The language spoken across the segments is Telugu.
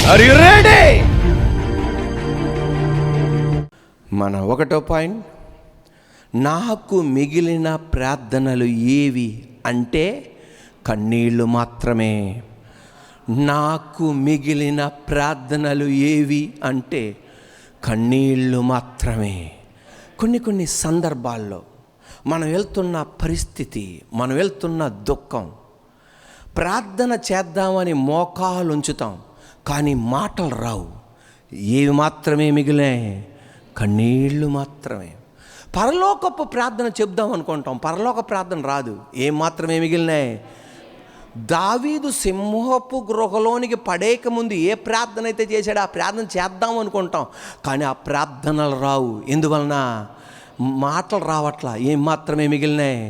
Are you ready? మన ఒకటో పాయింట్, నాకు మిగిలిన ప్రార్థనలు ఏవి అంటే కన్నీళ్ళు మాత్రమే. నాకు మిగిలిన ప్రార్థనలు ఏవి అంటే కన్నీళ్ళు మాత్రమే. కొన్ని సందర్భాల్లో మనం వెళ్తున్న పరిస్థితి, మనం వెళ్తున్న దుఃఖం, ప్రార్థన చేద్దామని మోకాలు ఉంచుతాం, కానీ మాటలు రావు. ఏవి మాత్రమే మిగిలినాయి? కన్నీళ్ళు మాత్రమే. పరలోకపు ప్రార్థన చెప్దాం అనుకుంటాం, పరలోక ప్రార్థన రాదు. ఏం మాత్రమే మిగిలినాయి? దావీదు సింహపు గృహలోనికి పడేక ముందు ఏ ప్రార్థన అయితే చేశాడో ఆ ప్రార్థన చేద్దాం అనుకుంటాం, కానీ ఆ ప్రార్థనలు రావు. ఎందువలన? మాటలు రావట్లా. ఏం మాత్రమే మిగిలినాయి?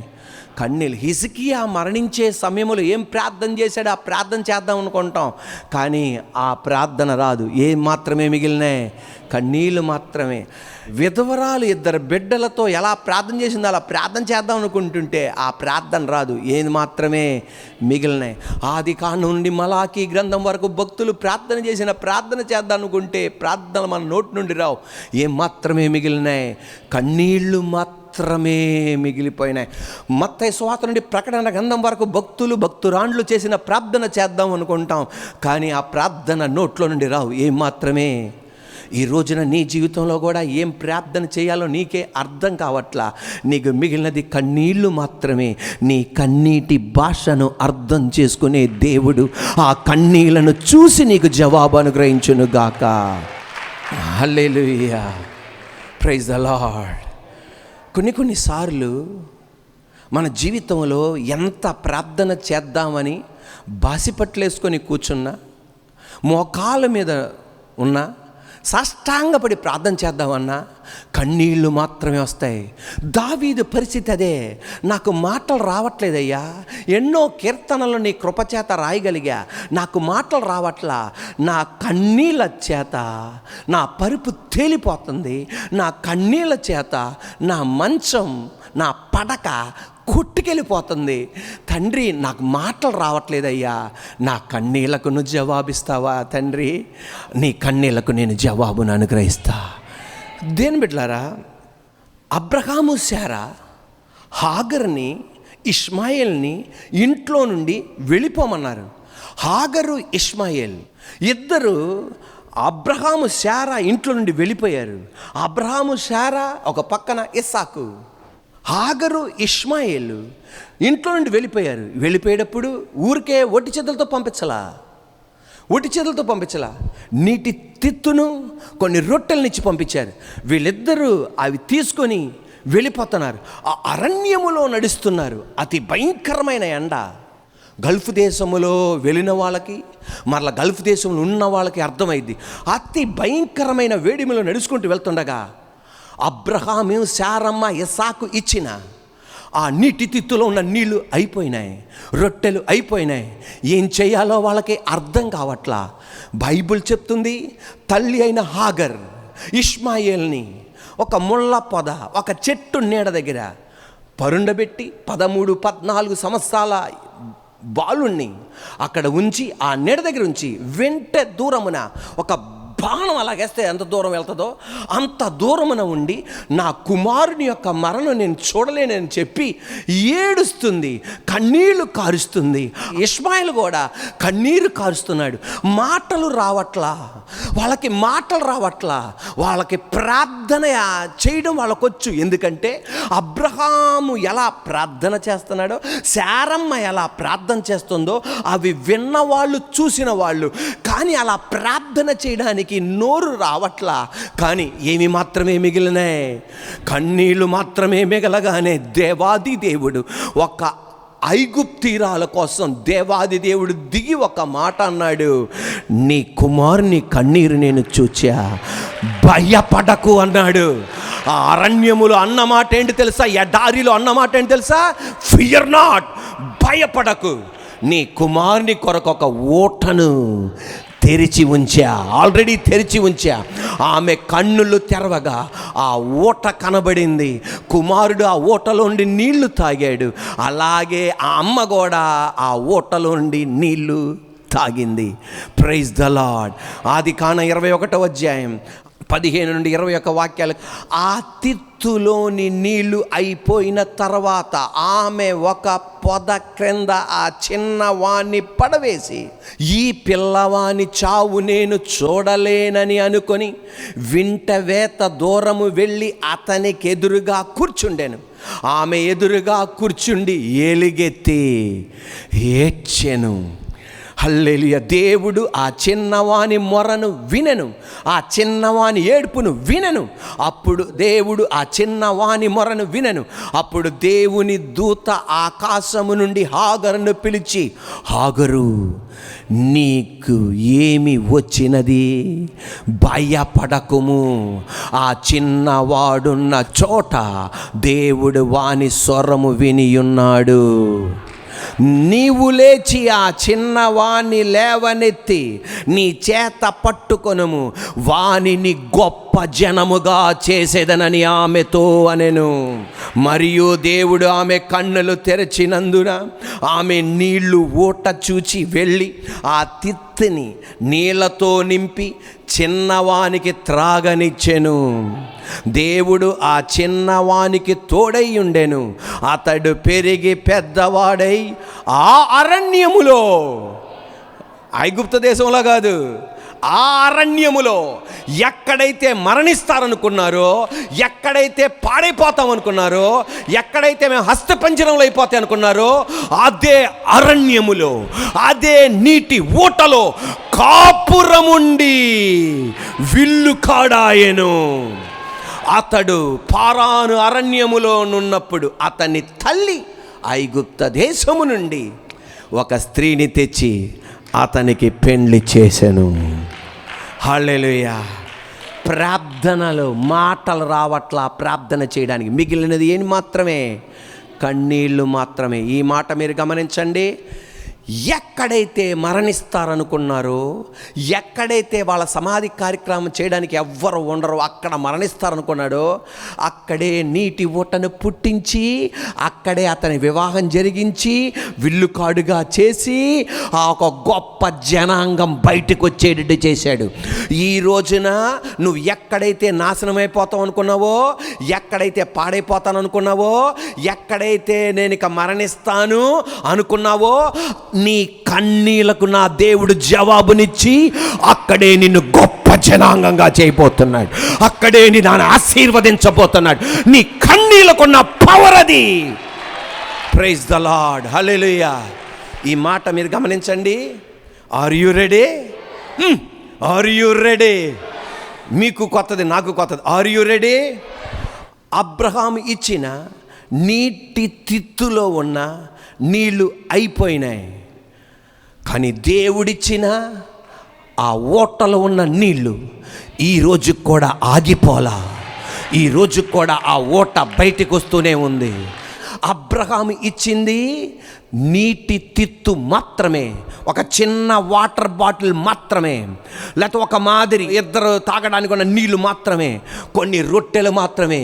కన్నీళ్ళు. హిజ్కియా మరణించే సమయంలో ఏం ప్రార్థన చేశాడో ఆ ప్రార్థన చేద్దాం అనుకుంటాం, కానీ ఆ ప్రార్థన రాదు. ఏం మాత్రమే మిగిలినాయి? కన్నీళ్ళు మాత్రమే. విధవరాలు 2 బిడ్డలతో ఎలా ప్రార్థన చేసిందో అలా ప్రార్థన చేద్దాం అనుకుంటుంటే ఆ ప్రార్థన రాదు. ఏది మాత్రమే మిగిలినాయి? ఆదికాండం నుండి మలాకీ గ్రంథం వరకు భక్తులు ప్రార్థన చేసిన ప్రార్థన చేద్దాం అనుకుంటే ప్రార్థనలు మన నోటి నుండి రావు. ఏం మాత్రమే మిగిలినాయి? కన్నీళ్ళు మాత్రమే మిగిలిపోయినాయి. మత్తయి సువార్త నుండి ప్రకటన గ్రంథం వరకు భక్తులు భక్తురాండ్లు చేసిన ప్రార్థన చేద్దాం అనుకుంటాం, కానీ ఆ ప్రార్థన నోట్లో నుండి రావు. ఏం మాత్రమే? ఈ రోజున నీ జీవితంలో కూడా ఏం ప్రార్థన చేయాలో నీకే అర్థం కావట్లా. నీకు మిగిలినది కన్నీళ్ళు మాత్రమే. నీ కన్నీటి భాషను అర్థం చేసుకునే దేవుడు ఆ కన్నీళ్లను చూసి నీకు జవాబు అనుగ్రహించును గాక. హల్లెలూయా, ప్రైజ్ ద లార్డ్. కొన్నిసార్లు మన జీవితంలో ఎంత ప్రార్థన చేద్దామని బాసిపట్లేసుకొని కూర్చున్నా, మోకాళ్ళ మీద ఉన్నా, సాష్టాంగపడి ప్రార్థన చేద్దామన్నా కన్నీళ్ళు మాత్రమే వస్తాయి. దావీదు పరిస్థితి అదే. నాకు మాటలు రావట్లేదయ్యా, ఎన్నో కీర్తనలు నీ కృపచేత రాయగలిగా, నాకు మాటలు రావట్లా, నా కన్నీళ్ళ చేత నా పరుపు తేలిపోతుంది, నా కన్నీళ్ళ చేత నా మంచం, నా పడక కొట్టుకెళ్ళిపోతుంది. తండ్రి, నాకు మాటలు రావట్లేదయ్యా, నా కన్నీళ్లకు నువ్వు జవాబిస్తావా? తండ్రి, నీ కన్నీళ్లకు నేను జవాబును అనుగ్రహిస్తా. దేని బిడ్డలారా, అబ్రహాము శారా హాగర్ని, ఇష్మాయేల్ని ఇంట్లో నుండి వెళ్ళిపోమన్నారు. హాగరు, ఇష్మాయేల్ ఇద్దరు అబ్రహాము శారా ఇంట్లో నుండి వెళ్ళిపోయారు. అబ్రహాము శారా ఒక పక్కన ఇస్సాకు, హాగరు, ఇష్మాయేలు ఇంట్లో నుండి వెళ్ళిపోయారు. వెళ్ళిపోయేటప్పుడు ఊరికే ఒట్టి చేతులతో పంపించలా, నీటి తిత్తును కొన్ని రొట్టెలనిచ్చి పంపించారు. వీళ్ళిద్దరూ అవి తీసుకొని వెళ్ళిపోతున్నారు. ఆ అరణ్యములో నడుస్తున్నారు. అతి భయంకరమైన ఎండ. గల్ఫ్ దేశములో వెళ్ళిన వాళ్ళకి, మరలా గల్ఫ్ దేశంలో ఉన్న వాళ్ళకి అర్థమైంది. అతి భయంకరమైన వేడిమిలో నడుచుకుంటూ వెళ్తుండగా అబ్రహాము, శారమ్మ, ఇస్సాకు ఇచ్చిన ఆ నీటి తిత్తులో ఉన్న నీళ్లు అయిపోయినాయి, రొట్టెలు అయిపోయినాయి. ఏం చేయాలో వాళ్ళకి అర్థం కావట్లా. బైబిల్ చెప్తుంది, తల్లి అయిన హాగర్ ఇష్మాయేల్ని ఒక ముళ్ళ పొద, ఒక చెట్టు నీడ దగ్గర పరుండబెట్టి 13-14 సంవత్సరాల బాలుణ్ణి అక్కడ ఉంచి, ఆ నీడ దగ్గర ఉంచి, వెంట దూరమున ఒక బాణం అలాగేస్తే ఎంత దూరం వెళ్తుందో అంత దూరమున ఉండి, నా కుమారుని యొక్క మరణం నేను చూడలేనని చెప్పి ఏడుస్తుంది, కన్నీళ్లు కారుస్తుంది. ఇష్మాయిల్ కూడా కన్నీరు కారుస్తున్నాడు. మాటలు రావట్లా వాళ్ళకి, వాళ్ళకి ప్రార్థన చేయడం వాళ్ళకొచ్చు. ఎందుకంటే అబ్రహాము ఎలా ప్రార్థన చేస్తున్నాడో, శారమ్మ ఎలా ప్రార్థన చేస్తుందో అవి విన్నవాళ్ళు, చూసిన వాళ్ళు. కానీ అలా ప్రార్థన చేయడానికి నోరు రావట్లా. కానీ ఏమి మాత్రమే మిగిలినాయి? కన్నీళ్లు మాత్రమే మిగలగానే దేవాది దేవుడు ఒక ఐగుప్తీరాల కోసం దేవాది దేవుడు దిగి ఒక మాట అన్నాడు, నీ కుమారుని కన్నీరు నేను చూచా, భయపడకు అన్నాడు. ఆ అరణ్యములో అన్నమాట ఏంటి తెలుసా? ఎడారిలో అన్నమాట ఏంటి తెలుసా? ఫియర్ నాట్, భయపడకు, నీ కుమారుని కొరకు ఒక ఓటను ఆల్రెడీ తెరిచి ఉంచా. ఆమె కన్నులు తెరవగా ఆ ఓట కనబడింది. కుమారుడు ఆ ఓటలోండి నీళ్లు తాగాడు. అలాగే ఆ అమ్మ కూడా ఆ ఓటలోండి నీళ్లు తాగింది. Praise the lord. ఆదికాండం 21వ అధ్యాయం 15 నుండి 21 వాక్యాలు. ఆ తిత్తులోని నీళ్లు అయిపోయిన తర్వాత ఆమె ఒక పొద క్రింద ఆ చిన్నవాణ్ణి పడవేసి, ఈ పిల్లవాని చావు నేను చూడలేనని అనుకొని వింటవేత దూరము వెళ్ళి అతనికి ఎదురుగా కూర్చుండెను. ఆమె ఎదురుగా కూర్చుండి ఎలుగెత్తి ఏడ్చెను. హల్లెలూయా. దేవుడు ఆ చిన్నవాని మొరను వినెను, ఆ చిన్నవాని ఏడుపును వినెను. అప్పుడు దేవుడు ఆ చిన్నవాని మొరను వినెను. అప్పుడు దేవుని దూత ఆకాశము నుండి హాగరును పిలిచి, హాగరు, నీకు ఏమి వచ్చినది? భయపడకుము. ఆ చిన్నవాడున్న చోట దేవుడు వాని స్వరము వినియున్నాడు. నీవు లేచి ఆ చిన్నవాణ్ణి లేవనెత్తి నీ చేత పట్టుకొనుము, వానిని గొప్ప జనముగా చేసేదనని ఆమెతో అనెను. మరియు దేవుడు ఆమె కన్నులు తెరచినందున ఆమె నీళ్లు ఊట చూచి వెళ్ళి ఆ తిత్తిని నీళ్లతో నింపి చిన్నవానికి త్రాగనిచ్చెను. దేవుడు ఆ చిన్నవానికి తోడై ఉండెను. అతడు పెరిగి పెద్దవాడై ఆ అరణ్యములో, ఐగుప్తు దేశంలో కాదు, ఆ అరణ్యములో ఎక్కడైతే మరణిస్తారనుకున్నారో, ఎక్కడైతే పాడైపోతాం అనుకున్నారో, ఎక్కడైతే మేము హస్తపంజరంలో అయిపోతాయి అనుకున్నారో, అదే అరణ్యములో, అదే నీటి ఊటలో కాపురముండి విల్లు కాడాయెను. అతడు పారాను అరణ్యములో నున్నప్పుడు అతని తల్లి ఐగుప్త దేశము నుండి ఒక స్త్రీని తెచ్చి అతనికి పెండ్లి చేసెను. హల్లెలూయా. ప్రార్థనలో మాటలు రావట్లా ప్రార్థన చేయడానికి, మిగిలినది ఏం మాత్రమే? కన్నీళ్ళు మాత్రమే. ఈ మాట మీరు గమనించండి. ఎక్కడైతే మరణిస్తారనుకున్నారో, ఎక్కడైతే వాళ్ళ సమాధి కార్యక్రమం చేయడానికి ఎవ్వరు ఉండరో అక్కడ మరణిస్తారనుకున్నాడో, అక్కడే నీటి ఊటను పుట్టించి, అక్కడే అతని వివాహం జరిగించి విల్లుకాడుగా చేసి ఆ ఒక గొప్ప జనాంగం బయటకు వచ్చేటట్టు చేశాడు. ఈ రోజున నువ్వు ఎక్కడైతే నాశనం అయిపోతావు అనుకున్నావో, ఎక్కడైతే పాడైపోతాను అనుకున్నావో, ఎక్కడైతే నేను ఇక మరణిస్తాను అనుకున్నావో, నీ కన్నీళ్లకు నా దేవుడు జవాబునిచ్చి అక్కడే నిన్ను గొప్ప జనాంగంగా చేయబోతున్నాడు. అక్కడే నిన్ను ఆశీర్వదించబోతున్నాడు. నీ కన్నీళ్లకున్న పవర్ అది. Praise the Lord. హల్లెలూయా. ఈ మాట మీరు గమనించండి. Are you ready? Are you ready? మీకు కొత్తది, నాకు కొత్తది. Are you ready? అబ్రహాము ఇచ్చిన నీటి తిత్తులో ఉన్న నీళ్లు అయిపోయినాయి, కానీ దేవుడిచ్చిన ఆ ఓటలో ఉన్న నీళ్లు ఈరోజు కూడా ఆగిపోలా. ఈరోజు కూడా ఆ ఓట బయటకు వస్తూనే ఉంది. అబ్రహాము ఇచ్చింది నీటి తిత్తు మాత్రమే, ఒక చిన్న వాటర్ బాటిల్ మాత్రమే, లేకపోతే ఒక మాదిరి ఇద్దరు తాగడానికి ఉన్న నీళ్లు మాత్రమే, కొన్ని రొట్టెలు మాత్రమే.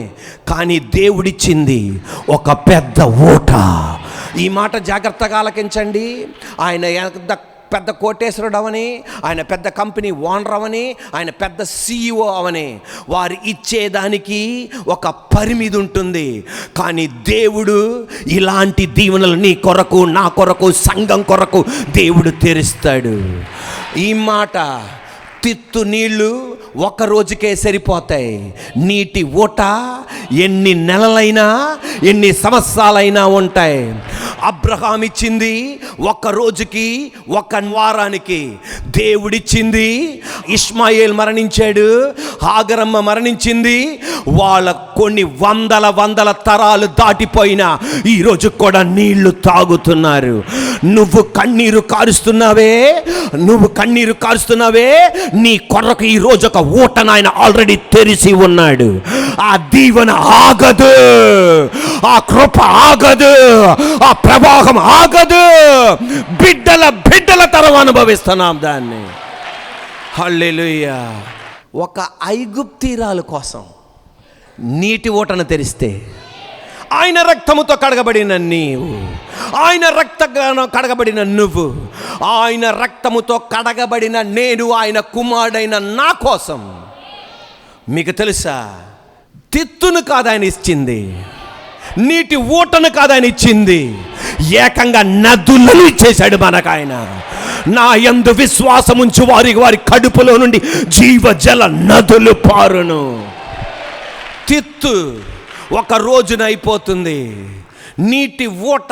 కానీ దేవుడిచ్చింది ఒక పెద్ద ఓట. ఈ మాట జాగ్రత్తగా ఆలకించండి. ఆయన పెద్ద కోటేశ్వరుడు అవని, ఆయన పెద్ద కంపెనీ ఓనర్ అవని, ఆయన పెద్ద CEO అవని, వారు ఇచ్చేదానికి ఒక పరిమితి ఉంటుంది. కానీ దేవుడు ఇలాంటి దీవెనలు నీ కొరకు, నా కొరకు, సంఘం కొరకు దేవుడు తెరుస్తాడు. ఈ మాట, తిత్తు నీళ్లు ఒక రోజుకే సరిపోతాయి. నీటి ఊట ఎన్ని నెలలైనా, ఎన్ని సంవత్సరాలైనా ఉంటాయి. అబ్రహాం ఇచ్చింది ఒక రోజుకి, ఒక వారానికి. దేవుడిచ్చింది, ఇష్మాయేల్ మరణించాడు, హాగరమ్మ మరణించింది, వాళ్ళ కొన్ని వందల తరాలు దాటిపోయినా ఈరోజు కూడా నీళ్లు తాగుతున్నారు. నువ్వు కన్నీరు కారుస్తున్నావే, నీ కొరకు ఈ రోజు ఒక ఊటను ఆయన ఆల్రెడీ తెరిచి ఉన్నాడు. ఆ దీవెన ఆగదు, ఆ కృప ఆగదు, ఆ ప్రవాహం ఆగదు. బిడ్డల తరం అనుభవిస్తున్నాం దాన్ని. హల్లెలూయా. ఒక ఐగుప్తీరాలు కోసం నీటి ఊటను తెరిస్తే ఆయన రక్తముతో కడగబడిన నీవు, ఆయన రక్తంగా కడగబడిన నువ్వు, ఆయన రక్తముతో కడగబడిన నేను, ఆయన కుమారుడైన నా కోసం. మీకు తెలుసా, తిత్తును కాదు ఆయన ఇచ్చింది, నీటి ఊటను కాదు ఆయన ఇచ్చింది, ఏకంగా నదులను ఇచ్చేశాడు మనకు ఆయన. నా యందు విశ్వాసముంచు వారి కడుపులో నుండి జీవజల నదులు పారును. తిత్తు ఒక రోజున అయిపోతుంది, నీటి ఊట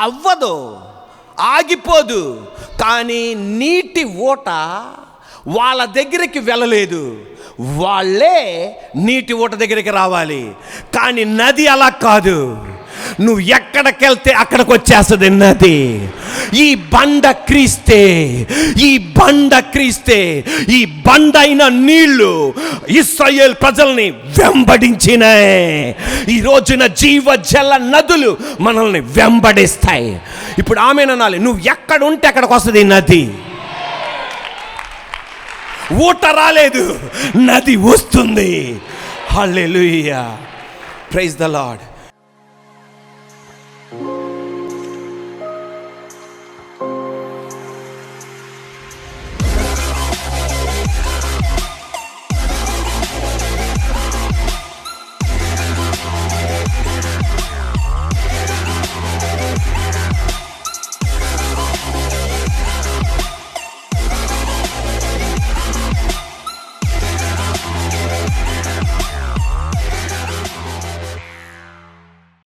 అవ్వదు, ఆగిపోదు. కానీ నీటి ఊట వాళ్ళ దగ్గరికి వెళ్ళలేదు, వాళ్ళే నీటి ఊట దగ్గరికి రావాలి. కానీ నది అలా కాదు, నువ్వు ఎక్కడికి వెళ్తే అక్కడికి వచ్చేస్తుంది నది. ఈ బండ క్రీస్తే, ఈ బండ క్రీస్తే. ఈ బండ అయిన నీళ్లు ఇశ్రాయేల్ ప్రజల్ని వెంబడించినాయి. ఈ రోజున జీవజల నదులు మనల్ని వెంబడిస్తాయి. ఇప్పుడు ఆమెననాలి, నువ్వు ఎక్కడ ఉంటే అక్కడికి వస్తుంది నది. ఊట రాలేదు, నది వస్తుంది. హల్లెలూయా, ప్రైజ్ ద లార్డ్.